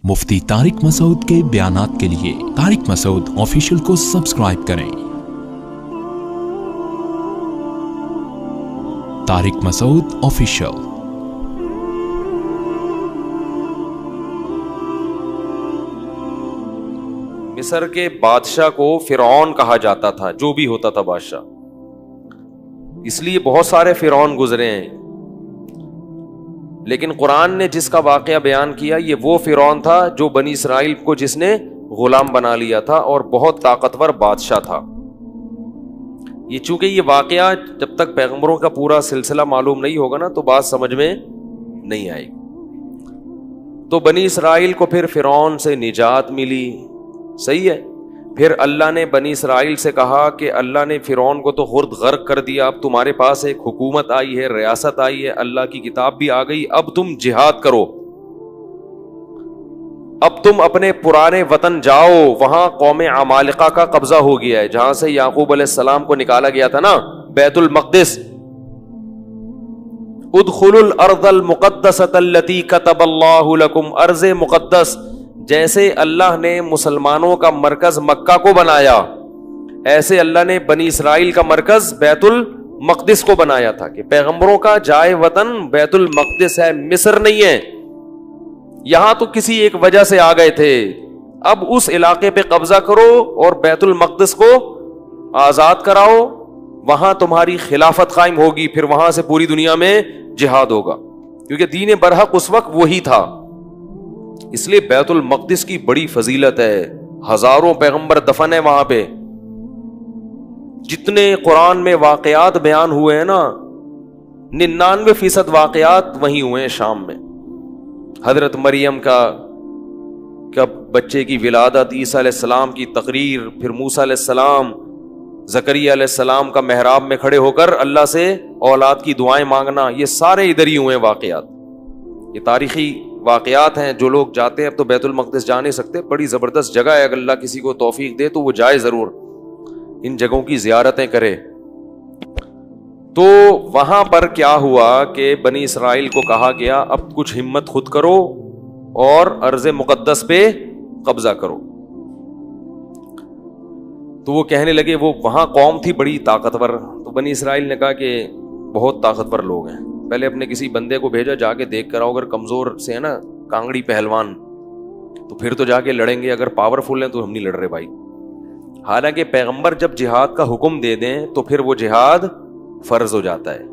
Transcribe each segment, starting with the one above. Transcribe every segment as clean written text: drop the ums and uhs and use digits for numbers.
مفتی طارق مسعود کے بیانات کے لیے طارق مسعود آفیشیل کو سبسکرائب کریں۔ طارق مسعود آفیشیل۔ مصر کے بادشاہ کو فرعون کہا جاتا تھا، جو بھی ہوتا تھا بادشاہ، اس لیے بہت سارے فرعون گزرے ہیں، لیکن قرآن نے جس کا واقعہ بیان کیا یہ وہ فرعون تھا جو بنی اسرائیل کو جس نے غلام بنا لیا تھا اور بہت طاقتور بادشاہ تھا۔ یہ چونکہ یہ واقعہ جب تک پیغمبروں کا پورا سلسلہ معلوم نہیں ہوگا نا تو بات سمجھ میں نہیں آئے گی۔ تو بنی اسرائیل کو پھر فرعون سے نجات ملی، صحیح ہے۔ پھر اللہ نے بنی اسرائیل سے کہا کہ اللہ نے فرعون کو تو خود غرق کر دیا، اب تمہارے پاس ایک حکومت آئی ہے، ریاست آئی ہے، اللہ کی کتاب بھی آ گئی، اب تم جہاد کرو، اب تم اپنے پرانے وطن جاؤ۔ وہاں قوم عمالقہ کا قبضہ ہو گیا ہے، جہاں سے یعقوب علیہ السلام کو نکالا گیا تھا نا، بیت المقدس۔ ادخلوا الارض المقدسۃ التی کتب اللہ لکم، ارض مقدس جیسے اللہ نے مسلمانوں کا مرکز مکہ کو بنایا، ایسے اللہ نے بنی اسرائیل کا مرکز بیت المقدس کو بنایا تھا کہ پیغمبروں کا جائے وطن بیت المقدس ہے، مصر نہیں ہے۔ یہاں تو کسی ایک وجہ سے آ گئے تھے، اب اس علاقے پہ قبضہ کرو اور بیت المقدس کو آزاد کراؤ، وہاں تمہاری خلافت قائم ہوگی، پھر وہاں سے پوری دنیا میں جہاد ہوگا، کیونکہ دین برحق اس وقت وہی تھا۔ اس لیے بیت المقدس کی بڑی فضیلت ہے، ہزاروں پیغمبر دفن ہیں وہاں پہ۔ جتنے قرآن میں واقعات بیان ہوئے ہیں نا، 99% واقعات وہیں ہوئے ہیں شام میں۔ حضرت مریم کا بچے کی ولادت، عیسیٰ علیہ السلام کی تقریر، پھر موسیٰ علیہ السلام، زکریا علیہ السلام کا محراب میں کھڑے ہو کر اللہ سے اولاد کی دعائیں مانگنا، یہ سارے ادھر ہی ہوئے واقعات۔ یہ تاریخی واقعات ہیں، جو لوگ جاتے ہیں، اب تو بیت المقدس جا نہیں سکتے، بڑی زبردست جگہ ہے، اگر اللہ کسی کو توفیق دے تو وہ جائے ضرور، ان جگہوں کی زیارتیں کرے۔ تو وہاں پر کیا ہوا کہ بنی اسرائیل کو کہا گیا اب کچھ ہمت خود کرو اور ارض مقدس پہ قبضہ کرو۔ تو وہ کہنے لگے، وہ وہاں قوم تھی بڑی طاقتور، تو بنی اسرائیل نے کہا کہ بہت طاقتور لوگ ہیں، پہلے اپنے کسی بندے کو بھیجا، جا کے دیکھ کر آؤ، اگر کمزور سے ہے نا کانگڑی پہلوان تو پھر تو جا کے لڑیں گے، اگر پاورفل ہیں تو ہم نہیں لڑ رہے بھائی۔ حالانکہ پیغمبر جب جہاد کا حکم دے دیں تو پھر وہ جہاد فرض ہو جاتا ہے۔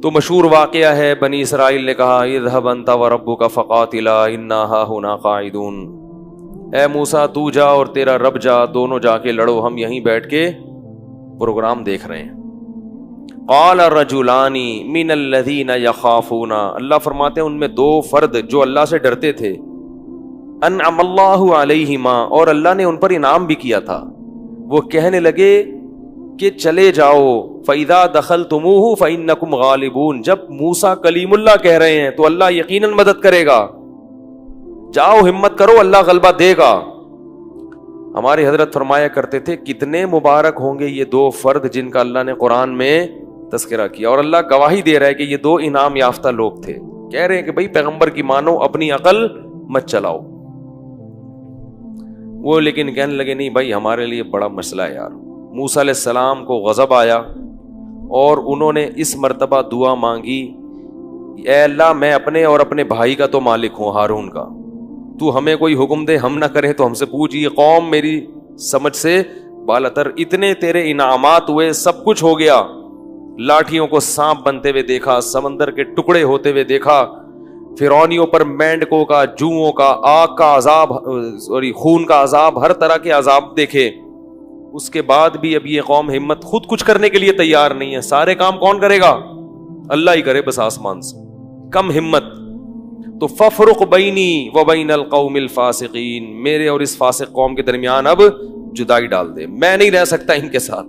تو مشہور واقعہ ہے، بنی اسرائیل نے کہا اذهب انت وربك فقاتلا انا هاهنا قاعدون، اے موسیٰ تو جا اور تیرا رب جا، دونوں جا کے لڑو، ہم یہیں بیٹھ کے پروگرام دیکھ رہے ہیں۔ قال رجلان من الذین یخافون، اللہ فرماتے ہیں ان میں دو فرد جو اللہ سے ڈرتے تھے، انعم اللہ علیہما، اور اللہ نے ان پر انعام بھی کیا تھا، وہ کہنے لگے کہ چلے جاؤ، فَإِذَا دَخَلْتُمُوهُ فَإِنَّكُمْ غَالِبُونَ، جب موسیٰ کلیم اللہ کہہ رہے ہیں تو اللہ یقیناً مدد کرے گا، جاؤ ہمت کرو، اللہ غلبہ دے گا۔ ہمارے حضرت فرمایا کرتے تھے کتنے مبارک ہوں گے یہ دو فرد جن کا اللہ نے قرآن میں تذکرہ کیا، اور اللہ گواہی دے رہا ہے کہ یہ دو انعام یافتہ لوگ تھے، کہہ رہے ہیں کہ بھئی پیغمبر کی مانو، اپنی عقل مت چلاؤ۔ وہ لیکن کہنے لگے نہیں بھائی ہمارے لیے بڑا مسئلہ ہے یار۔ موسیٰ علیہ السلام کو غضب آیا اور انہوں نے اس مرتبہ دعا مانگی، اے اللہ میں اپنے اور اپنے بھائی کا تو مالک ہوں، ہارون کا، تو ہمیں کوئی حکم دے، ہم نہ کریں تو ہم سے پوچھ، یہ قوم میری سمجھ سے بالاتر، اتنے تیرے انعامات ہوئے، سب کچھ ہو گیا، لاٹھیوں کو سانپ بنتے ہوئے دیکھا، سمندر کے ٹکڑے ہوتے ہوئے دیکھا، فرعونیوں پر مینڈکوں کا، جوؤں کا، آگ کا عذاب، خون کا عذاب، ہر طرح کے عذاب دیکھے، اس کے بعد بھی اب یہ قوم ہمت خود کچھ کرنے کے لیے تیار نہیں ہے، سارے کام کون کرے گا؟ اللہ ہی کرے بس آسمان سے، کم ہمت۔ تو ففرق بینی وبین القوم الفاسقین، میرے اور اس فاسق قوم کے درمیان اب جدائی ڈال دے، میں نہیں رہ سکتا ان کے ساتھ۔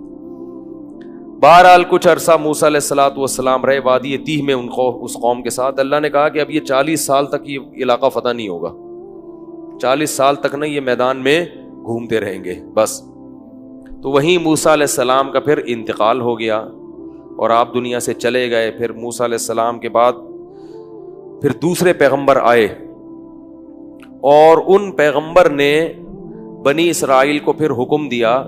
بہرحال کچھ عرصہ موسیٰ علیہ السلام رہے وادی تیہ میں اس قوم کے ساتھ۔ اللہ نے کہا کہ اب یہ 40 سال تک یہ علاقہ فتح نہیں ہوگا، 40 سال تک نہ یہ میدان میں گھومتے رہیں گے بس۔ تو وہیں موسیٰ علیہ السلام کا پھر انتقال ہو گیا اور آپ دنیا سے چلے گئے۔ پھر موسیٰ علیہ السلام کے بعد پھر دوسرے پیغمبر آئے، اور ان پیغمبر نے بنی اسرائیل کو پھر حکم دیا.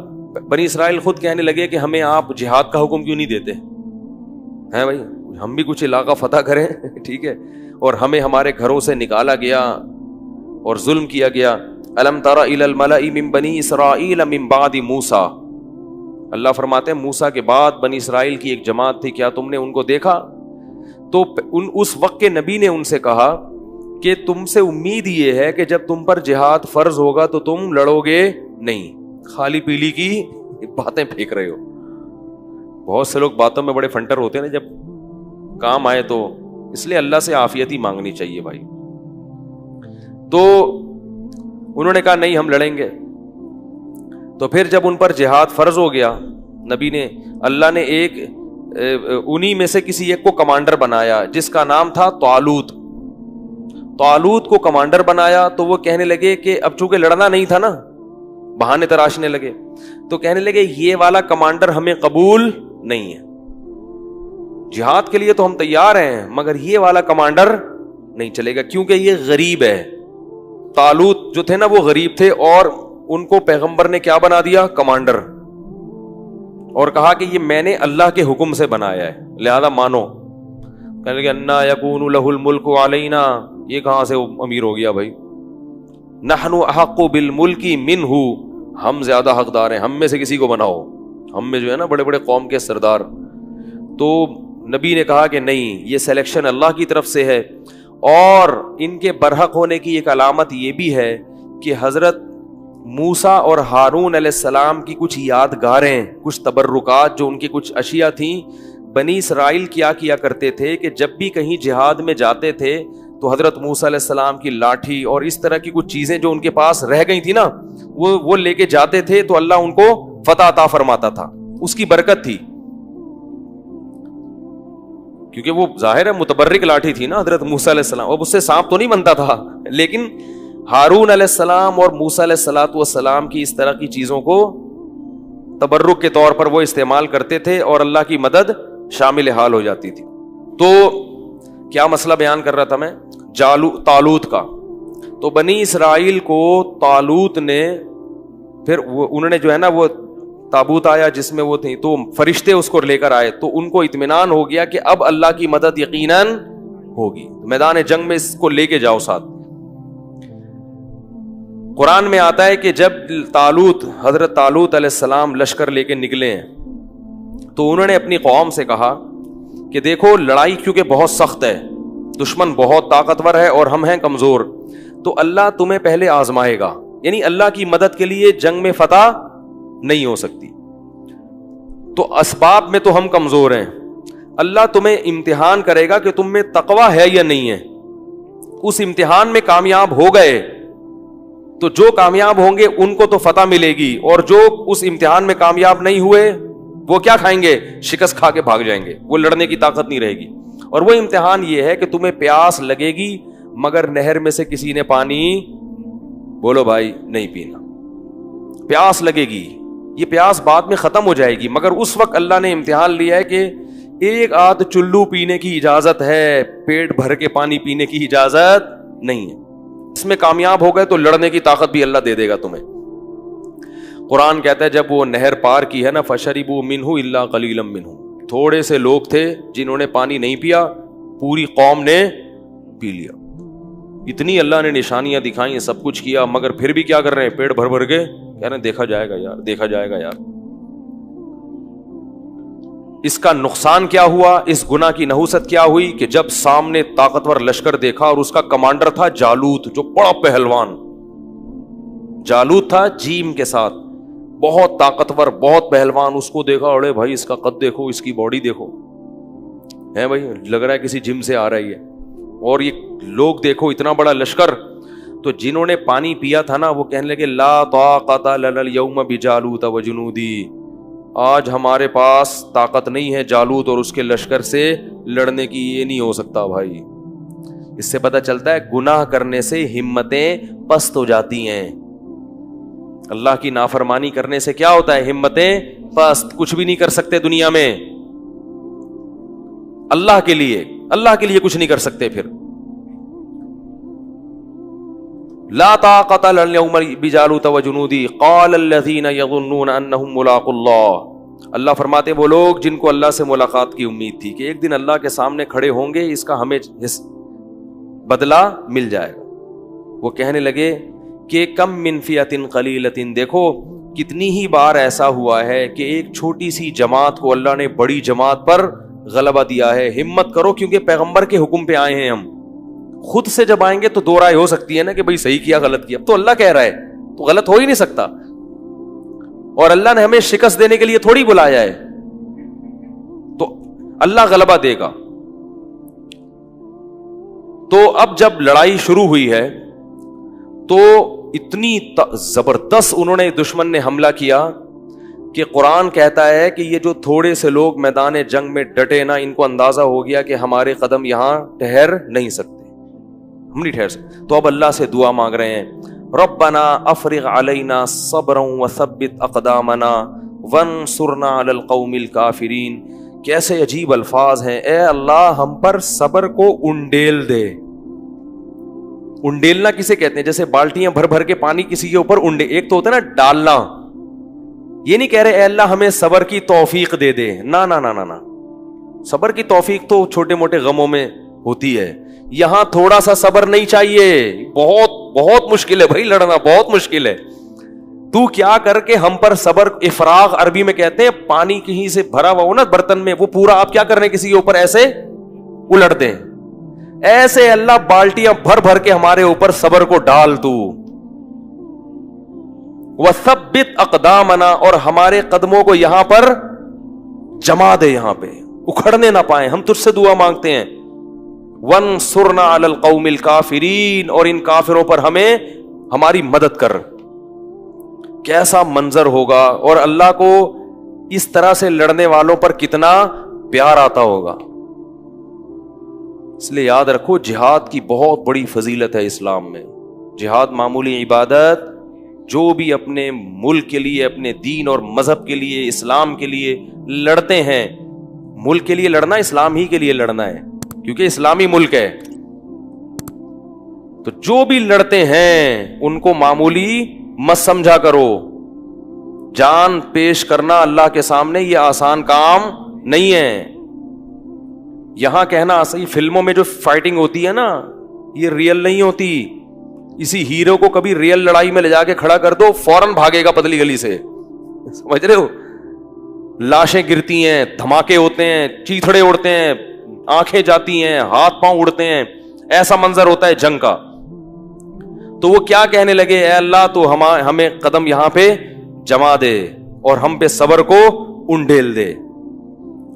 بنی اسرائیل خود کہنے لگے کہ ہمیں آپ جہاد کا حکم کیوں نہیں دیتے ہیں بھائی, ہم بھی کچھ علاقہ فتح کریں. ٹھیک ہے, اور ہمیں ہمارے گھروں سے نکالا گیا اور ظلم کیا گیا. الم تر الی الملأ من بنی اسرائیل من بعد موسیٰ, اللہ فرماتے ہیں موسیٰ کے بعد بنی اسرائیل کی ایک جماعت تھی, کیا تم نے ان کو دیکھا؟ تو اس وقت کے نبی نے ان سے کہا کہ تم سے امید یہ ہے کہ جب تم پر جہاد فرض ہوگا تو تم لڑو گے نہیں, خالی پیلی کی باتیں پھینک رہے ہو. بہت سے لوگ باتوں میں بڑے فنٹر ہوتے ہیں نا, جب کام آئے تو, اس لیے اللہ سے عافیت ہی مانگنی چاہیے بھائی. تو انہوں نے کہا نہیں ہم لڑیں گے. تو پھر جب ان پر جہاد فرض ہو گیا, نبی نے, اللہ نے ایک انہی میں سے کسی ایک کو کمانڈر بنایا جس کا نام تھا طالوت. طالوت کو کمانڈر بنایا تو وہ کہنے لگے کہ اب چونکہ لڑنا نہیں تھا نا, بہانے تراشنے لگے, تو کہنے لگے یہ والا کمانڈر ہمیں قبول نہیں ہے, جہاد کے لیے تو ہم تیار ہیں مگر یہ والا کمانڈر نہیں چلے گا کیونکہ یہ غریب ہے. طالوت جو تھے نا وہ غریب تھے, اور ان کو پیغمبر نے کیا بنا دیا؟ کمانڈر, اور کہا کہ یہ میں نے اللہ کے حکم سے بنایا ہے لہذا مانو. کہنے لگے انا یکون لہ الملک علینا, یہ کہاں سے امیر ہو گیا بھائی؟ نحن احق بالملک منہ, ہم زیادہ حقدار ہیں, ہم میں سے کسی کو بناؤ, ہم میں جو ہے نا بڑے بڑے قوم کے سردار. تو نبی نے کہا کہ نہیں, یہ سلیکشن اللہ کی طرف سے ہے. اور ان کے برحق ہونے کی ایک علامت یہ بھی ہے کہ حضرت موسیٰ اور ہارون علیہ السلام کی کچھ یادگاریں, کچھ تبرکات, جو ان کی کچھ اشیاء تھیں. بنی اسرائیل کیا کرتے تھے کہ جب بھی کہیں جہاد میں جاتے تھے تو حضرت موسیٰ علیہ السلام کی لاٹھی اور اس طرح کی کچھ چیزیں جو ان کے پاس رہ گئی تھی نا, وہ لے کے جاتے تھے تو اللہ ان کو فتح عطا فرماتا تھا, اس کی برکت تھی. کیونکہ وہ ظاہر ہے متبرک لاٹھی تھی نا حضرت موسیٰ علیہ السلام, اب اس سے سانپ تو نہیں بنتا تھا, لیکن ہارون علیہ السلام اور موسیٰ علیہ السلام کی اس طرح کی چیزوں کو تبرک کے طور پر وہ استعمال کرتے تھے اور اللہ کی مدد شامل حال ہو جاتی تھی. تو کیا مسئلہ بیان کر رہا تھا میں؟ طالوت کا. تو بنی اسرائیل کو طالوت نے پھر انہوں نے جو ہے نا وہ تابوت آیا جس میں وہ تھی, تو فرشتے اس کو لے کر آئے, تو ان کو اطمینان ہو گیا کہ اب اللہ کی مدد یقیناً ہوگی, میدان جنگ میں اس کو لے کے جاؤ ساتھ. قرآن میں آتا ہے کہ جب حضرت طالوت علیہ السلام لشکر لے کے نکلے ہیں تو انہوں نے اپنی قوم سے کہا کہ دیکھو لڑائی کیونکہ بہت سخت ہے, دشمن بہت طاقتور ہے اور ہم ہیں کمزور, تو اللہ تمہیں پہلے آزمائے گا, یعنی اللہ کی مدد کے لیے جنگ میں فتح نہیں ہو سکتی. تو اسباب میں تو ہم کمزور ہیں, اللہ تمہیں امتحان کرے گا کہ تم میں تقویٰ ہے یا نہیں ہے. اس امتحان میں کامیاب ہو گئے تو جو کامیاب ہوں گے ان کو تو فتح ملے گی, اور جو اس امتحان میں کامیاب نہیں ہوئے وہ کیا کھائیں گے؟ شکست کھا کے بھاگ جائیں گے, وہ لڑنے کی طاقت نہیں رہے گی. اور وہ امتحان یہ ہے کہ تمہیں پیاس لگے گی مگر نہر میں سے کسی نے پانی, بولو بھائی, نہیں پینا. پیاس لگے گی, یہ پیاس بعد میں ختم ہو جائے گی, مگر اس وقت اللہ نے امتحان لیا ہے کہ ایک آدھ چلو پینے کی اجازت ہے, پیٹ بھر کے پانی پینے کی اجازت نہیں ہے. اس میں کامیاب ہو گئے تو لڑنے کی طاقت بھی اللہ دے دے گا تمہیں. قرآن کہتا ہے جب وہ نہر پار کی ہے نا, فشربوا منہ الا قلیلا منہ, تھوڑے سے لوگ تھے جنہوں نے پانی نہیں پیا, پوری قوم نے پی لیا. اتنی اللہ نے نشانیاں دکھائیں, سب کچھ کیا, مگر پھر بھی کیا کر رہے ہیں؟ پیٹ بھر بھر کے کہہ رہے ہیں دیکھا جائے گا یار, دیکھا جائے گا یار. اس کا نقصان کیا ہوا, اس گناہ کی نحوست کیا ہوئی کہ جب سامنے طاقتور لشکر دیکھا اور اس کا کمانڈر تھا جالوت, جو بڑا پہلوان جالوت تھا, جیم کے ساتھ, بہت طاقتور, بہت پہلوان. اس کو دیکھا, اڑے بھائی اس کا قد دیکھو, اس کی باڈی دیکھو, ہے بھائی لگ رہا ہے کسی جم سے آ رہی ہے. اور یہ لوگ دیکھو اتنا بڑا لشکر. تو جنہوں نے پانی پیا تھا نا وہ کہنے لگے لا طاقت لنا اليوم بجالوت وجنودی, آج ہمارے پاس طاقت نہیں ہے جالوت اور اس کے لشکر سے لڑنے کی, یہ نہیں ہو سکتا بھائی. اس سے پتہ چلتا ہے گناہ کرنے سے ہمتیں پست ہو جاتی ہیں. اللہ کی نافرمانی کرنے سے کیا ہوتا ہے؟ ہمتیں پست, کچھ بھی نہیں کر سکتے دنیا میں. اللہ کے لیے کچھ نہیں کر سکتے. پھر لا طاقت لنا اليوم بجالوت وجنودی قال الذین یظنون انہم ملاقو اللہ. اللہ فرماتے ہیں وہ لوگ جن کو اللہ سے ملاقات کی امید تھی کہ ایک دن اللہ کے سامنے کھڑے ہوں گے, اس کا ہمیں بدلہ مل جائے گا, وہ کہنے لگے کہ کم من فئۃ قلیلۃ, دیکھو کتنی ہی بار ایسا ہوا ہے کہ ایک چھوٹی سی جماعت کو اللہ نے بڑی جماعت پر غلبہ دیا ہے. ہمت کرو, کیونکہ پیغمبر کے حکم پہ آئے ہیں ہم. خود سے جب آئیں گے تو دو رائے ہو سکتی ہے نا کہ بھئی صحیح کیا غلط کیا, تو اللہ کہہ رہا ہے تو غلط ہو ہی نہیں سکتا, اور اللہ نے ہمیں شکست دینے کے لیے تھوڑی بلایا ہے, تو اللہ غلبہ دے گا. تو اب جب لڑائی شروع ہوئی ہے تو اتنی زبردست انہوں نے دشمن نے حملہ کیا کہ قرآن کہتا ہے کہ یہ جو تھوڑے سے لوگ میدان جنگ میں ڈٹے نا, ان کو اندازہ ہو گیا کہ ہمارے قدم یہاں ٹھہر نہیں سکتے, ہم نہیں ٹھہر سکتے. تو اب اللہ سے دعا مانگ رہے ہیں, ربنا افرغ علینا صبرا وثبت اقدامنا وانصرنا علی القوم الکافرین. کیسے عجیب الفاظ ہیں, اے اللہ ہم پر صبر کو انڈیل دے. انڈیلنا کسے کہتے ہیں؟ جیسے بالٹیاں بھر بھر کے پانی کسی کے اوپر انڈے, ایک تو ہوتا ہے نا ڈالنا, یہ نہیں کہہ رہے اے اللہ ہمیں صبر کی توفیق دے دے, نا نا نا نا نا, صبر کی توفیق تو چھوٹے موٹے غموں میں ہوتی ہے, یہاں تھوڑا سا صبر نہیں چاہیے, بہت بہت مشکل ہے بھائی, لڑنا بہت مشکل ہے. تو کیا کر کے ہم پر صبر, افراغ عربی میں کہتے ہیں پانی کہیں سے بھرا ہوا ہو نا برتن میں, وہ پورا آپ کیا کر رہے ہیں کسی کے اوپر ایسے الٹ دیں, ایسے اللہ بالٹیاں بھر بھر کے ہمارے اوپر صبر کو ڈال تو. وثبت اقدامنا, اور ہمارے قدموں کو یہاں پر جما دے, یہاں پہ اکھڑنے نہ پائیں, ہم تجھ سے دعا مانگتے ہیں. وانصرنا علی القوم الکافرین, اور ان کافروں پر ہمیں ہماری مدد کر. کیسا منظر ہوگا, اور اللہ کو اس طرح سے لڑنے والوں پر کتنا پیار آتا ہوگا. اس لیے یاد رکھو جہاد کی بہت بڑی فضیلت ہے اسلام میں. جہاد معمولی عبادت, جو بھی اپنے ملک کے لیے, اپنے دین اور مذہب کے لیے, اسلام کے لیے لڑتے ہیں, ملک کے لیے لڑنا اسلام ہی کے لیے لڑنا ہے, کیونکہ اسلامی ملک ہے. تو جو بھی لڑتے ہیں ان کو معمولی مت سمجھا کرو. جان پیش کرنا اللہ کے سامنے یہ آسان کام نہیں ہے. یہاں کہنا صحیح, فلموں میں جو فائٹنگ ہوتی ہے نا یہ ریئل نہیں ہوتی. اسی ہیرو کو کبھی ریئل لڑائی میں لے جا کے کھڑا کر دو, فوراً بھاگے گا پتلی گلی سے, سمجھ رہے ہو. لاشیں گرتی ہیں, دھماکے ہوتے ہیں, چیتھڑے اڑتے ہیں, آنکھیں جاتی ہیں, ہاتھ پاؤں اڑتے ہیں, ایسا منظر ہوتا ہے جنگ کا. تو وہ کیا کہنے لگے, اے اللہ تو ہمیں قدم یہاں پہ جما دے اور ہم پہ صبر کو انڈیل دے.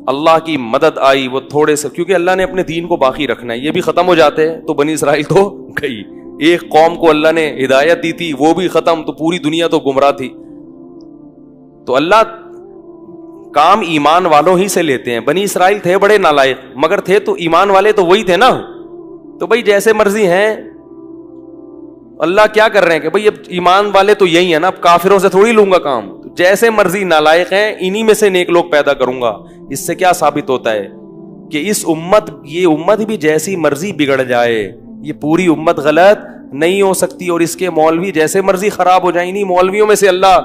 اللہ کی مدد آئی, وہ تھوڑے سے, کیونکہ اللہ نے اپنے دین کو باقی رکھنا ہے. یہ بھی ختم ہو جاتے تو بنی اسرائیل تو گئی. ایک قوم کو اللہ نے ہدایت دی تھی, وہ بھی ختم, تو پوری دنیا تو گمراہ تھی. تو اللہ کام ایمان والوں ہی سے لیتے ہیں. بنی اسرائیل تھے بڑے نالائق, مگر تھے تو ایمان والے تو وہی تھے نا. تو بھائی جیسے مرضی ہیں, اللہ کیا کر رہے ہیں کہ بھائی اب ایمان والے تو یہی ہیں نا, اب کافروں سے تھوڑی لوں گا کام. جیسے مرضی نالائق ہیں, انہی میں سے نیک لوگ پیدا کروں گا. اس سے کیا ثابت ہوتا ہے کہ اس امت, یہ امت بھی جیسی مرضی بگڑ جائے, یہ پوری امت غلط نہیں ہو سکتی. اور اس کے مولوی جیسے مرضی خراب ہو جائیں, انہی مولویوں میں سے اللہ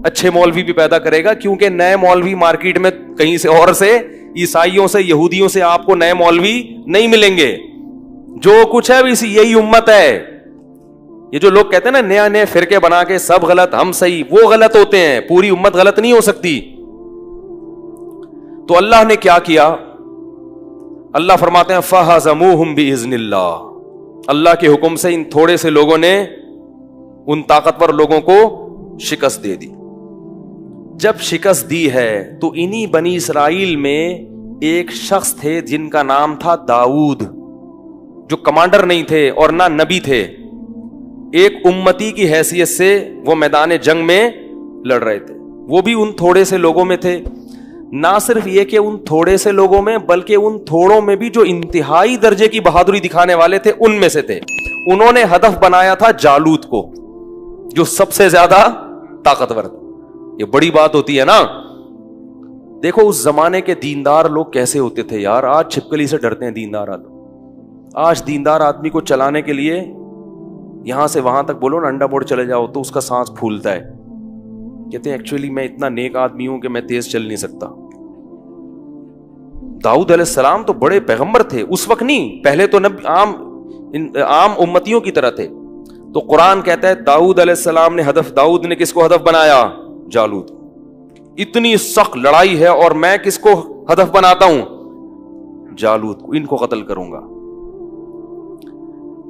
اچھے مولوی بھی پیدا کرے گا, کیونکہ نئے مولوی مارکیٹ میں کہیں سے اور سے, عیسائیوں سے, یہودیوں سے آپ کو نئے مولوی نہیں ملیں گے. جو کچھ ہے اسی یہی امت ہے. یہ جو لوگ کہتے ہیں نا نیا نئے فرقے بنا کے سب غلط ہم صحیح, وہ غلط ہوتے ہیں, پوری امت غلط نہیں ہو سکتی. تو اللہ نے کیا کیا, اللہ فرماتے ہیں فَهَزَمُوهُمْ بِإِذْنِ اللَّهِ, اللہ کے حکم سے ان تھوڑے سے لوگوں نے ان طاقتور لوگوں کو شکست دے دی. جب شکست دی ہے تو انہی بنی اسرائیل میں ایک شخص تھے جن کا نام تھا داؤد, جو کمانڈر نہیں تھے اور نہ نبی تھے. ایک امتی کی حیثیت سے وہ میدان جنگ میں لڑ رہے تھے. وہ بھی ان تھوڑے سے لوگوں میں تھے. نہ صرف یہ کہ ان تھوڑے سے لوگوں میں, بلکہ ان تھوڑوں میں بھی جو انتہائی درجے کی بہادری دکھانے والے تھے ان میں سے تھے. انہوں نے ہدف بنایا تھا جالوت کو, جو سب سے زیادہ طاقتور تھا. یہ بڑی بات ہوتی ہے نا. دیکھو اس زمانے کے دیندار لوگ کیسے ہوتے تھے یار. آج چھپکلی سے ڈرتے ہیں دیندار آدمی. آج دیندار آدمی کو چلانے کے لیے یہاں سے وہاں تک بولو نا انڈا موڑ چلے جاؤ تو اس کا سانس پھولتا ہے. کہتے ہیں ایکچولی میں اتنا نیک آدمی ہوں کہ میں تیز چل نہیں سکتا. داؤد علیہ السلام تو بڑے پیغمبر تھے اس وقت, نہیں پہلے تو عام امتیوں کی طرح تھے. تو قرآن کہتا ہے داؤد علیہ السلام نے داؤد نے کس کو ہدف بنایا؟ جالوت. اتنی سخت لڑائی ہے اور میں کس کو ہدف بناتا ہوں؟ جالوت کو. ان کو قتل کروں گا.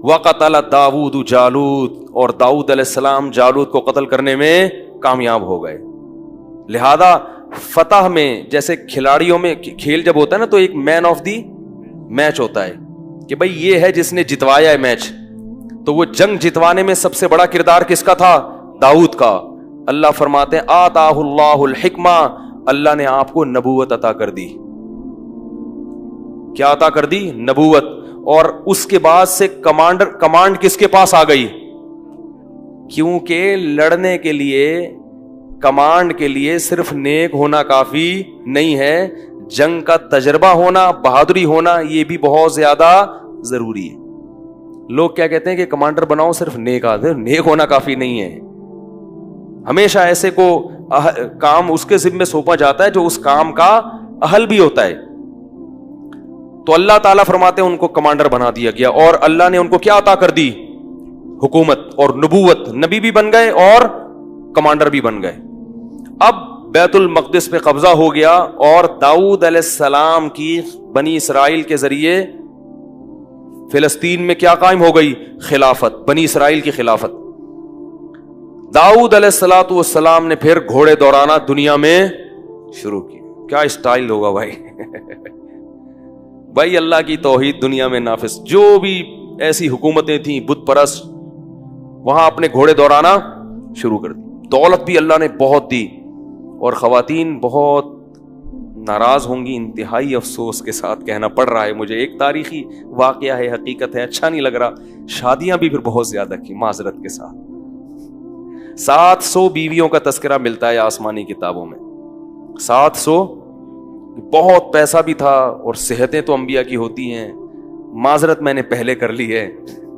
وقتل داؤد جالوت, اور داؤد علیہ السلام جالوت کو قتل کرنے میں کامیاب ہو گئے. لہذا فتح میں جیسے کھلاڑیوں میں کھیل جب ہوتا ہے نا تو ایک مین آف دی میچ ہوتا ہے کہ بھائی یہ ہے جس نے جتوایا ہے میچ. تو وہ جنگ جتوانے میں سب سے بڑا کردار کس کا تھا؟ داؤد کا. اللہ فرماتے ہیں آتاہ اللہ الحکمہ, اللہ نے آپ کو نبوت عطا کر دی. کیا عطا کر دی؟ نبوت. اور اس کے بعد سے کمانڈ کس کے پاس آ گئی؟ کیونکہ لڑنے کے لیے کمانڈ کے لیے صرف نیک ہونا کافی نہیں ہے, جنگ کا تجربہ ہونا, بہادری ہونا یہ بھی بہت زیادہ ضروری ہے. لوگ کیا کہتے ہیں کہ کمانڈر بناؤ صرف نیک آدمی, نیک ہونا کافی نہیں ہے. ہمیشہ ایسے کو کام اس کے ذمہ سونپا جاتا ہے جو اس کام کا اہل بھی ہوتا ہے. تو اللہ تعالیٰ فرماتے ہیں ان کو کمانڈر بنا دیا گیا, اور اللہ نے ان کو کیا عطا کر دی؟ حکومت اور نبوت. نبی بھی بن گئے اور کمانڈر بھی بن گئے. اب بیت المقدس پہ قبضہ ہو گیا, اور داؤد علیہ السلام کی بنی اسرائیل کے ذریعے فلسطین میں کیا قائم ہو گئی؟ خلافت, بنی اسرائیل کی خلافت. داؤد علیہ السلام نے پھر گھوڑے دوڑانا دنیا میں شروع کی. کیا اسٹائل ہوگا بھائی بھائی اللہ کی توحید دنیا میں نافذ. جو بھی ایسی حکومتیں تھیں بت پرست, وہاں اپنے گھوڑے دوڑانا شروع کر دی. دولت بھی اللہ نے بہت دی, اور خواتین بہت ناراض ہوں گی, انتہائی افسوس کے ساتھ کہنا پڑ رہا ہے مجھے, ایک تاریخی واقعہ ہے, حقیقت ہے, اچھا نہیں لگ رہا. شادیاں بھی پھر بہت زیادہ کی معذرت کے ساتھ. 700 بیویوں کا تذکرہ ملتا ہے آسمانی کتابوں میں. 700. بہت پیسہ بھی تھا, اور صحتیں تو انبیاء کی ہوتی ہیں. معذرت میں نے پہلے کر لی ہے,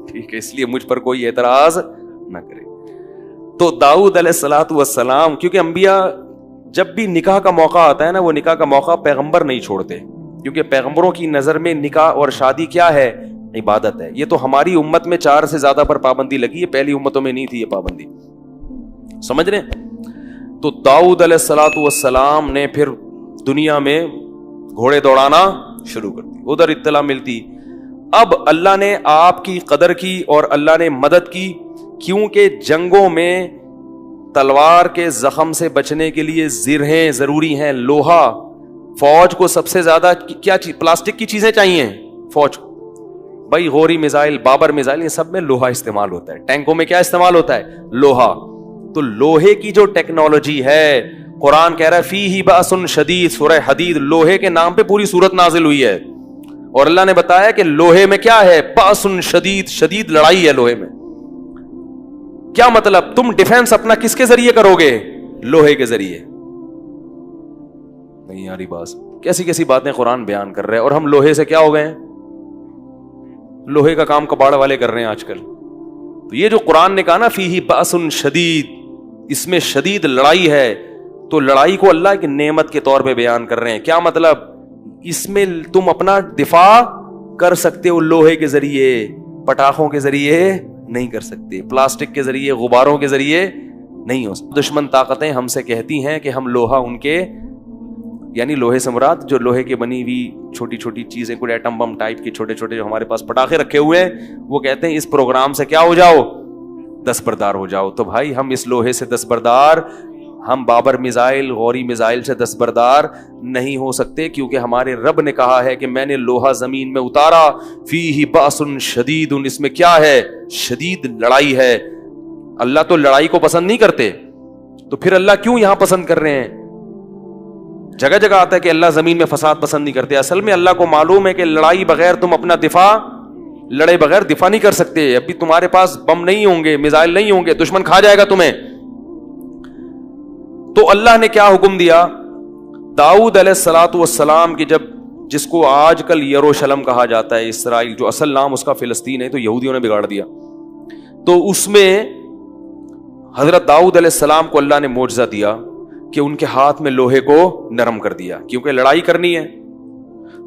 ٹھیک ہے, اس لیے مجھ پر کوئی اعتراض نہ کرے. تو داؤد علیہ السلام, کیونکہ انبیاء جب بھی نکاح کا موقع آتا ہے نا, وہ نکاح کا موقع پیغمبر نہیں چھوڑتے, کیونکہ پیغمبروں کی نظر میں نکاح اور شادی کیا ہے؟ عبادت ہے. یہ تو ہماری امت میں 4 سے زیادہ پر پابندی لگی ہے, پہلی امتوں میں نہیں تھی یہ پابندی, سمجھ رہے ہیں؟ تو داؤد علیہ السلام نے پھر دنیا میں گھوڑے دوڑانا شروع کر دی. ادھر اطلاع ملتی. اب اللہ نے آپ کی قدر کی اور اللہ نے مدد کی, کیونکہ جنگوں میں تلوار کے زخم سے بچنے کے لیے زرہیں ضروری ہیں, لوہا. فوج کو سب سے زیادہ کیا چیز؟ پلاسٹک کی چیزیں چاہیے فوج کو. بھائی غوری میزائل, بابر میزائل, یہ سب میں لوہا استعمال ہوتا ہے. ٹینکوں میں کیا استعمال ہوتا ہے؟ لوہا. تو لوہے کی جو ٹیکنالوجی ہے, قرآن کہہ رہا ہے فیہ بأس شدید, سورہ حدید, لوہے کے نام پہ پوری سورت نازل ہوئی ہے. اور اللہ نے بتایا کہ لوہے میں کیا ہے؟ بأس شدید, شدید لڑائی ہے لوہے میں. کیا مطلب؟ تم ڈیفنس اپنا کس کے ذریعے کرو گے؟ لوہے کے ذریعے. نہیں یاری باز, کیسی کیسی باتیں قرآن بیان کر رہے ہیں, اور ہم لوہے سے کیا ہو گئے ہیں؟ لوہے کا کام کباڑ والے کر رہے ہیں آج کل. تو یہ جو قرآن نے کہا نا فیہ بأس شدید, اس میں شدید لڑائی ہے, تو لڑائی کو اللہ کی نعمت کے طور پہ بیان کر رہے ہیں. کیا مطلب؟ اس میں تم اپنا دفاع کر سکتے ہو لوہے کے ذریعے, پٹاخوں کے ذریعے نہیں کر سکتے, پلاسٹک کے ذریعے, غباروں کے ذریعے نہیں ہو سکتے. دشمن طاقتیں ہم سے کہتی ہیں کہ ہم لوہا ان کے, یعنی لوہے سے مراد جو لوہے کی بنی ہوئی چھوٹی چھوٹی چیزیں, کوئی ایٹم بم ٹائپ کے چھوٹے چھوٹے جو ہمارے پاس پٹاخے رکھے ہوئے ہیں, وہ کہتے ہیں اس پروگرام سے کیا ہو جاؤ؟ دستبردار ہو جاؤ. تو بھائی ہم اس لوہے سے دستبردار, ہم بابر میزائل, غوری میزائل سے دستبردار نہیں ہو سکتے, کیونکہ ہمارے رب نے کہا ہے کہ میں نے لوہا زمین میں اتارا, فیہ بأس شدید, اس میں کیا ہے؟ شدید لڑائی ہے. اللہ تو لڑائی کو پسند نہیں کرتے, تو پھر اللہ کیوں یہاں پسند کر رہے ہیں؟ جگہ جگہ آتا ہے کہ اللہ زمین میں فساد پسند نہیں کرتے. اصل میں اللہ کو معلوم ہے کہ لڑائی بغیر تم اپنا دفاع, لڑے بغیر دفاع نہیں کر سکتے. ابھی تمہارے پاس بم نہیں ہوں گے, میزائل نہیں ہوں گے, دشمن کھا جائے گا تمہیں. تو اللہ نے کیا حکم دیا؟ داؤد علیہ السلام کی, جس کو آج کل یروشلم کہا جاتا ہے, اسرائیل, جو اصل نام اس کا فلسطین ہے, تو یہودیوں نے بگاڑ دیا. تو اس میں حضرت داؤد علیہ السلام کو اللہ نے معجزہ دیا کہ ان کے ہاتھ میں لوہے کو نرم کر دیا, کیونکہ لڑائی کرنی ہے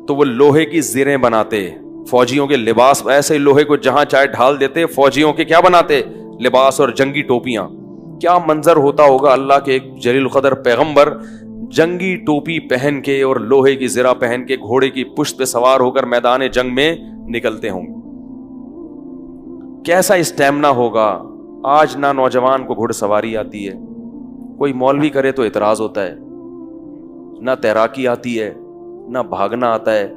تو وہ لوہے کی زریں بناتے, فوجیوں کے لباس ایسے لوہے کو جہاں چاہے ڈھال دیتے, فوجیوں کے کیا بناتے لباس اور جنگی ٹوپیاں. کیا منظر ہوتا ہوگا, اللہ کے ایک جلیل القدر پیغمبر جنگی ٹوپی پہن کے اور لوہے کی زرہ پہن کے گھوڑے کی پشت پہ سوار ہو کر میدان جنگ میں نکلتے ہوں گے. کیسا اسٹیمنا ہوگا. آج نہ نوجوان کو گھڑ سواری آتی ہے, کوئی مولوی کرے تو اعتراض ہوتا ہے, نہ تیراکی آتی ہے, نہ بھاگنا آتا ہے.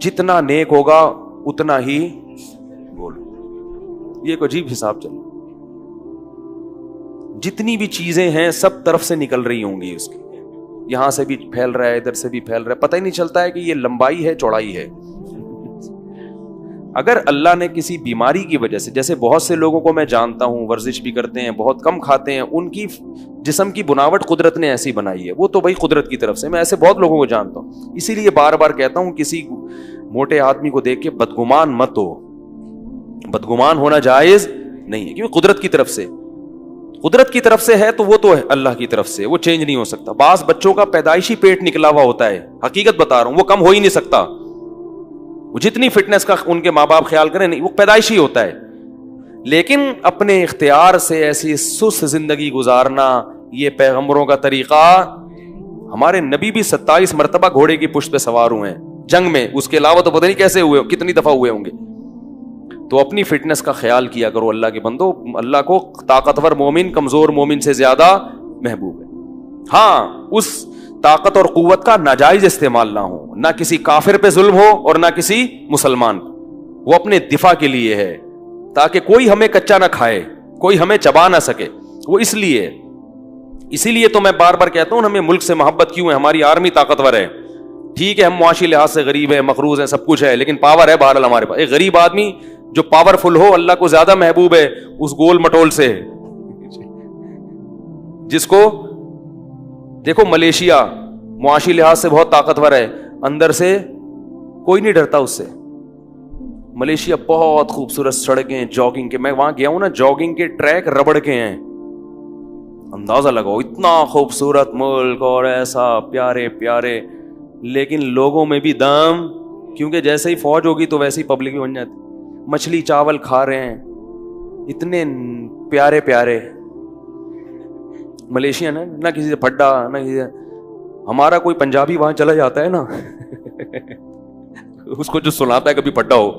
جتنا نیک ہوگا اتنا ہی بولو. یہ ایک عجیب حساب چل, جتنی بھی چیزیں ہیں سب طرف سے نکل رہی ہوں گی اس کی, یہاں سے بھی پھیل رہا ہے, ادھر سے بھی پھیل رہا ہے, پتہ ہی نہیں چلتا ہے کہ یہ لمبائی ہے چوڑائی ہے. اگر اللہ نے کسی بیماری کی وجہ سے, جیسے بہت سے لوگوں کو میں جانتا ہوں ورزش بھی کرتے ہیں, بہت کم کھاتے ہیں, ان کی جسم کی بناوٹ قدرت نے ایسی بنائی ہے, وہ تو بھائی قدرت کی طرف سے. میں ایسے بہت لوگوں کو جانتا ہوں, اسی لیے بار بار کہتا ہوں کسی موٹے آدمی کو دیکھ کے بدگمان مت ہو. بدگمان ہونا جائز نہیں ہے, کیونکہ قدرت کی طرف سے, قدرت کی طرف سے ہے تو وہ تو ہے اللہ کی طرف سے, وہ چینج نہیں ہو سکتا. بعض بچوں کا پیدائشی پیٹ نکلا ہوا ہوتا ہے, حقیقت بتا رہا ہوں, وہ کم ہو ہی نہیں سکتا. وہ جتنی فٹنس کا ان کے ماں باپ خیال کریں نہیں, وہ پیدائشی ہوتا ہے. لیکن اپنے اختیار سے ایسی سست زندگی گزارنا, یہ پیغمبروں کا طریقہ. ہمارے نبی بھی 27 مرتبہ گھوڑے کی پشت پہ سوار ہوئے ہیں جنگ میں, اس کے علاوہ تو پتہ نہیں کیسے ہوئے, کتنی دفعہ ہوئے ہوں گے. تو اپنی فٹنس کا خیال کیا کرو اللہ کے بندو. اللہ کو طاقتور مومن کمزور مومن سے زیادہ محبوب ہے. ہاں, اس طاقت اور قوت کا ناجائز استعمال نہ ہو, نہ کسی کافر پہ ظلم ہو اور نہ کسی مسلمان پہ. وہ اپنے دفاع کے لیے ہے, تاکہ کوئی ہمیں کچا نہ کھائے, کوئی ہمیں چبا نہ سکے. وہ اسی لیے تو میں بار بار کہتا ہوں ہمیں ملک سے محبت کیوں ہے. ہماری آرمی طاقتور ہے, ٹھیک ہے, ہم معاشی لحاظ سے غریب ہیں, مقروض ہیں, سب کچھ ہے, لیکن پاور ہے بہرحال ہمارے پاس. ایک غریب آدمی جو پاورفل ہو اللہ کو زیادہ محبوب ہے اس گول مٹول سے, جس کو دیکھو ملیشیا معاشی لحاظ سے بہت طاقتور ہے, اندر سے کوئی نہیں ڈرتا اس سے. ملیشیا بہت خوبصورت سڑکیں, جاگنگ کے, میں وہاں گیا ہوں نا, جاگنگ کے ٹریک ربڑ کے ہیں. اندازہ لگاؤ, اتنا خوبصورت ملک اور ایسا پیارے پیارے, لیکن لوگوں میں بھی دم, کیونکہ جیسے ہی فوج ہوگی تو ویسے ہی پبلک بھی بن جاتی. مچھلی چاول کھا رہے ہیں, اتنے پیارے پیارے ملیشین ہے, نہ کسی سے پھڈا نہ کسی سے. ہمارا کوئی پنجابی وہاں چلا جاتا ہے نا اس کو جو سناتا ہے کبھی پھڈا ہو,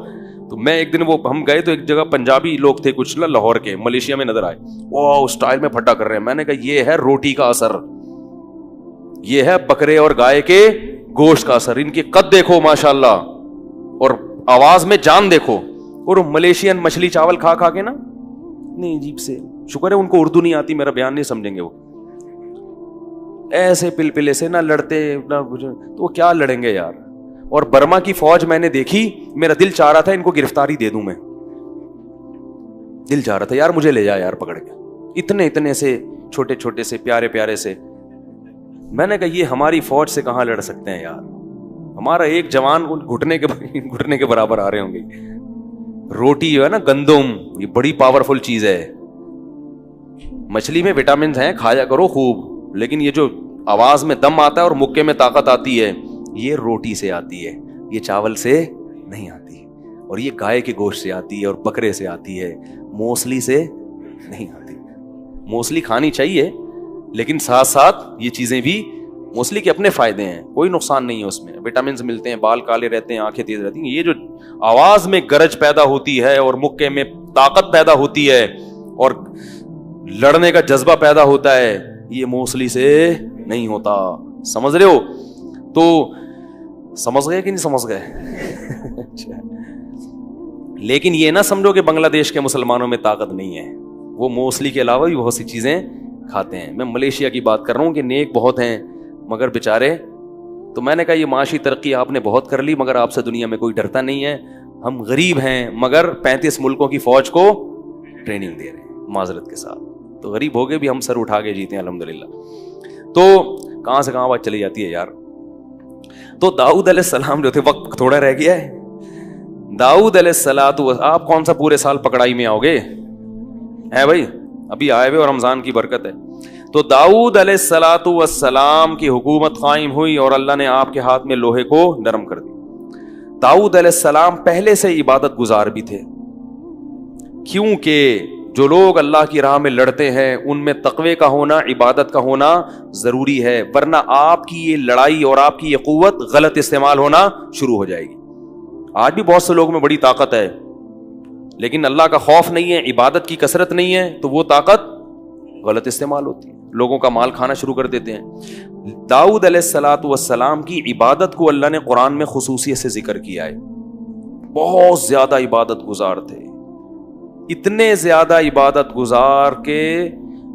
تو میں ایک دن وہ ہم گئے تو ایک جگہ پنجابی لوگ تھے کچھ لاہور کے, ملیشیا میں نظر آئے, وہ اسٹائل میں پھڈا کر رہے ہیں. میں نے کہا یہ ہے روٹی کا اثر, یہ ہے بکرے اور گائے کے گوشت کا اثر. ان کی قد دیکھو ماشاءاللہ, اور آواز میں جان دیکھو. اور ملیشین مچھلی چاول کھا کھا کے نا, نہیں عجیب سے, شکر ہے ان کو اردو نہیں آتی, میرا بیان نہیں سمجھیں گے وہ, ایسے پلپلے سے نہ لڑتے نہ کچھ, تو وہ کیا لڑیں گے یار. اور برما کی فوج میں نے دیکھی, میرا دل چاہ رہا تھا ان کو گرفتاری دے دوں, میں دل چاہ رہا تھا یار مجھے لے جا یار پکڑ کے, اتنے سے چھوٹے چھوٹے سے پیارے پیارے سے. میں نے کہا یہ ہماری فوج سے کہاں لڑ سکتے ہیں یار, ہمارا ایک جوان گھٹنے کے برابر آ رہے ہوں گے. روٹی جو ہے نا گندم, یہ بڑی پاورفل چیز ہے. مچھلی میں وٹامنز ہیں, کھایا کرو خوب, لیکن یہ جو آواز میں دم آتا ہے اور مکے میں طاقت آتی ہے, یہ روٹی سے آتی ہے, یہ چاول سے نہیں آتی, اور یہ گائے کے گوشت سے آتی ہے اور بکرے سے آتی ہے, موسلی سے نہیں آتی. موسلی کھانی چاہیے, لیکن ساتھ ساتھ یہ چیزیں بھی, موسلی کے اپنے فائدے ہیں, کوئی نقصان نہیں ہے اس میں, وٹامنز ملتے ہیں, بال کالے رہتے ہیں, آنکھیں تیز رہتی ہیں. یہ جو آواز میں گرج پیدا ہوتی ہے اور مکے میں طاقت پیدا ہوتی ہے اور لڑنے کا جذبہ پیدا ہوتا ہے, یہ موسلی سے نہیں ہوتا. سمجھ رہے ہو؟ تو سمجھ گئے کہ نہیں سمجھ گئے؟ لیکن یہ نہ سمجھو کہ بنگلہ دیش کے مسلمانوں میں طاقت نہیں ہے, وہ موسلی کے علاوہ بھی بہت سی چیزیں کھاتے ہیں. میں ملیشیا کی بات کر رہا ہوں کہ نیک بہت ہیں مگر بیچارے. تو میں نے کہا یہ معاشی ترقی آپ نے بہت کر لی, مگر آپ سے دنیا میں کوئی ڈرتا نہیں ہے. ہم غریب ہیں مگر 35 ملکوں کی فوج کو ٹریننگ دے رہے ہیں معذرت کے ساتھ. تو غریب ہو گئے بھی ہم سر اٹھا کے جیتے ہیں الحمدللہ. تو کہاں سے کہاں بات چلی جاتی ہے یار. تو داؤد علیہ السلام جو تھے, وقت تھوڑا رہ گیا ہے, داؤد علیہ السلام, آپ کون سا پورے سال پکڑائی میں آؤ گے, ہے بھائی, ابھی آئے ہوئے اور رمضان کی برکت ہے. تو داؤد علیہ الصلوۃ والسلام کی حکومت قائم ہوئی اور اللہ نے آپ کے ہاتھ میں لوہے کو نرم کر دیا. داؤد علیہ السلام پہلے سے عبادت گزار بھی تھے, کیونکہ جو لوگ اللہ کی راہ میں لڑتے ہیں ان میں تقوی کا ہونا, عبادت کا ہونا ضروری ہے, ورنہ آپ کی یہ لڑائی اور آپ کی یہ قوت غلط استعمال ہونا شروع ہو جائے گی. آج بھی بہت سے لوگوں میں بڑی طاقت ہے, لیکن اللہ کا خوف نہیں ہے, عبادت کی کثرت نہیں ہے, تو وہ طاقت غلط استعمال ہوتی ہے, لوگوں کا مال کھانا شروع کر دیتے ہیں. داؤد علیہ الصلوۃ والسلام کی عبادت کو اللہ نے قرآن میں خصوصیت سے ذکر کیا ہے. بہت زیادہ عبادت گزار تھے, اتنے زیادہ عبادت گزار کے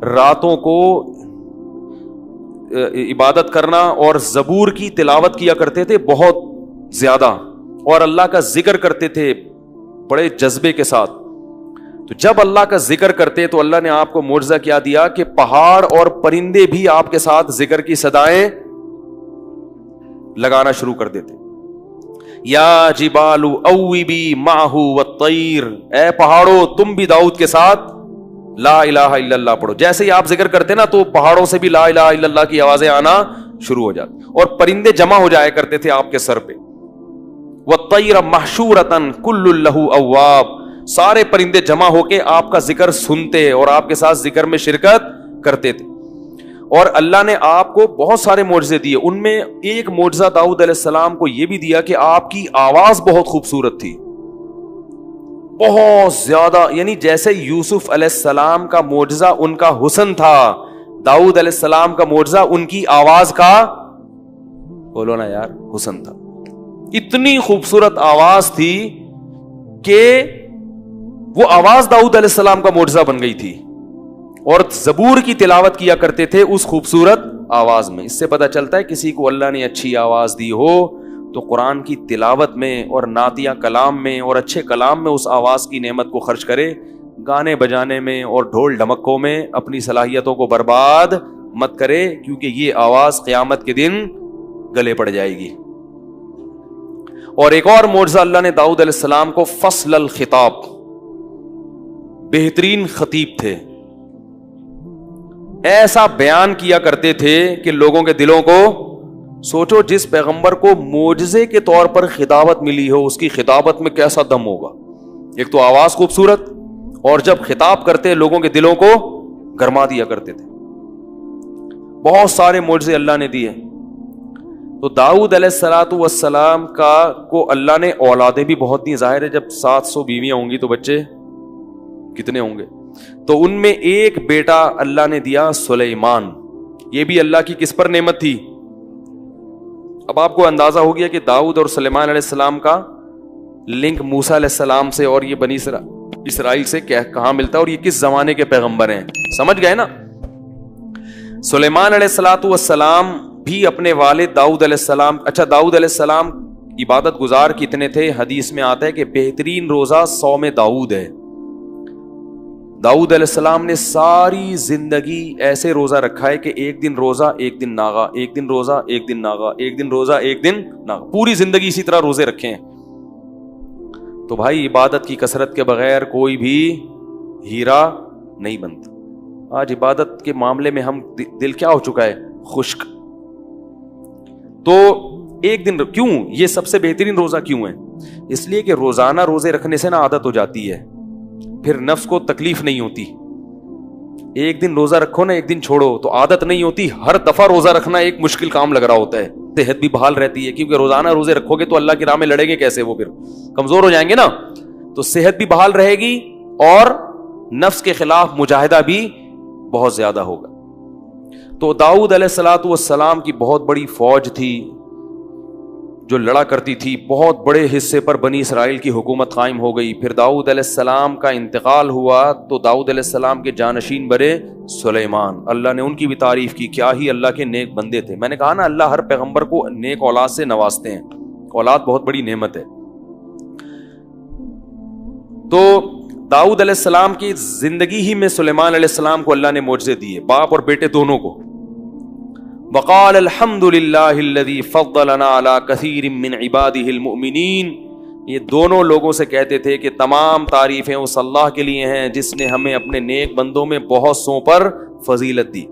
راتوں کو عبادت کرنا اور زبور کی تلاوت کیا کرتے تھے بہت زیادہ, اور اللہ کا ذکر کرتے تھے بڑے جذبے کے ساتھ. تو جب اللہ کا ذکر کرتے تو اللہ نے آپ کو معجزہ کیا دیا کہ پہاڑ اور پرندے بھی آپ کے ساتھ ذکر کی صدائیں لگانا شروع کر دیتے. یا جبال اوبی معہ والطیر, اے پہاڑوں تم بھی داؤد کے ساتھ لا الہ الا اللہ پڑھو. جیسے ہی آپ ذکر کرتے نا تو پہاڑوں سے بھی لا الہ الا اللہ کی آوازیں آنا شروع ہو جاتی, اور پرندے جمع ہو جایا کرتے تھے آپ کے سر پہ. والطیر محشورۃ کل لہ اواب, سارے پرندے جمع ہو کے آپ کا ذکر سنتے اور آپ کے ساتھ ذکر میں شرکت کرتے تھے. اور اللہ نے آپ کو بہت سارے معجزے دیے, ان میں ایک معجزہ داؤد علیہ السلام کو یہ بھی دیا کہ آپ کی آواز بہت خوبصورت تھی, بہت زیادہ. یعنی جیسے یوسف علیہ السلام کا معجزہ ان کا حسن تھا, داؤد علیہ السلام کا معجزہ ان کی آواز کا, بولو نا یار, حسن تھا. اتنی خوبصورت آواز تھی کہ وہ آواز داؤد علیہ السلام کا معجزہ بن گئی تھی, اور زبور کی تلاوت کیا کرتے تھے اس خوبصورت آواز میں. اس سے پتہ چلتا ہے کسی کو اللہ نے اچھی آواز دی ہو تو قرآن کی تلاوت میں اور نعتیہ کلام میں اور اچھے کلام میں اس آواز کی نعمت کو خرچ کرے. گانے بجانے میں اور ڈھول ڈھمکوں میں اپنی صلاحیتوں کو برباد مت کرے, کیونکہ یہ آواز قیامت کے دن گلے پڑ جائے گی. اور ایک اور معجزہ اللہ نے داؤد علیہ السلام کو فصل الخطاب, بہترین خطیب تھے, ایسا بیان کیا کرتے تھے کہ لوگوں کے دلوں کو, سوچو جس پیغمبر کو معجزے کے طور پر خطابت ملی ہو اس کی خطابت میں کیسا دم ہوگا. ایک تو آواز خوبصورت, اور جب خطاب کرتے لوگوں کے دلوں کو گرما دیا کرتے تھے. بہت سارے معجزے اللہ نے دیے. تو داؤد علیہ الصلوۃ والسلام کو اللہ نے اولادیں بھی بہت دی. ظاہر ہے جب 700 بیویاں ہوں گی تو بچے کتنے ہوں گے. تو ان میں ایک بیٹا اللہ نے دیا سلیمان. یہ بھی اللہ کی کس پر نعمت تھی. اب آپ کو اندازہ ہو گیا کہ داؤد اور سلیمان علیہ السلام کا لنک موسیٰ علیہ السلام سے اور یہ بنی اسرائیل سے کہاں ملتا ہے, اور یہ کس زمانے کے پیغمبر ہیں. سمجھ گئے نا. سلیمان علیہ الصلوۃ والسلام بھی اپنے والد داؤد علیہ السلام, اچھا داؤد علیہ السلام عبادت گزار کتنے تھے. حدیث میں آتا ہے کہ بہترین روزہ صوم داؤد ہے. داؤد علیہ السلام نے ساری زندگی ایسے روزہ رکھا ہے کہ ایک دن روزہ ایک دن ناغا, ایک دن روزہ ایک دن ناغا, ایک دن روزہ ایک دن ناغا, پوری زندگی اسی طرح روزے رکھے ہیں. تو بھائی عبادت کی کثرت کے بغیر کوئی بھی ہیرا نہیں بنتا. آج عبادت کے معاملے میں ہم دل کیا ہو چکا ہے, خشک. تو ایک دن کیوں یہ سب سے بہترین روزہ کیوں ہے؟ اس لیے کہ روزانہ روزے رکھنے سے نا عادت ہو جاتی ہے, پھر نفس کو تکلیف نہیں ہوتی. ایک دن روزہ رکھو نا ایک دن چھوڑو تو عادت نہیں ہوتی. ہر دفعہ روزہ رکھنا ایک مشکل کام لگ رہا ہوتا ہے. صحت بھی بحال رہتی ہے, کیونکہ روزانہ روزے رکھو گے تو اللہ کی راہ میں لڑیں گے کیسے, وہ پھر کمزور ہو جائیں گے نا. تو صحت بھی بحال رہے گی اور نفس کے خلاف مجاہدہ بھی بہت زیادہ ہوگا. تو داؤد علیہ الصلوۃ والسلام کی بہت بڑی فوج تھی جو لڑا کرتی تھی. بہت بڑے حصے پر بنی اسرائیل کی حکومت قائم ہو گئی. پھر داؤد علیہ السلام کا انتقال ہوا تو داؤد علیہ السلام کے جانشین بنے سلیمان. اللہ نے ان کی بھی تعریف کی, کیا ہی اللہ کے نیک بندے تھے. میں نے کہا نا اللہ ہر پیغمبر کو نیک اولاد سے نوازتے ہیں, اولاد بہت بڑی نعمت ہے. تو داؤد علیہ السلام کی زندگی ہی میں سلیمان علیہ السلام کو اللہ نے معجزے دیے, باپ اور بیٹے دونوں کو. وقال الحمد للہ الذی فضلنا علی کثیر من عبادہ المؤمنین. یہ دونوں لوگوں سے کہتے تھے کہ تمام تعریفیں اس اللہ کے لیے ہیں جس نے ہمیں اپنے نیک بندوں میں بہت سوں پر فضیلت دی.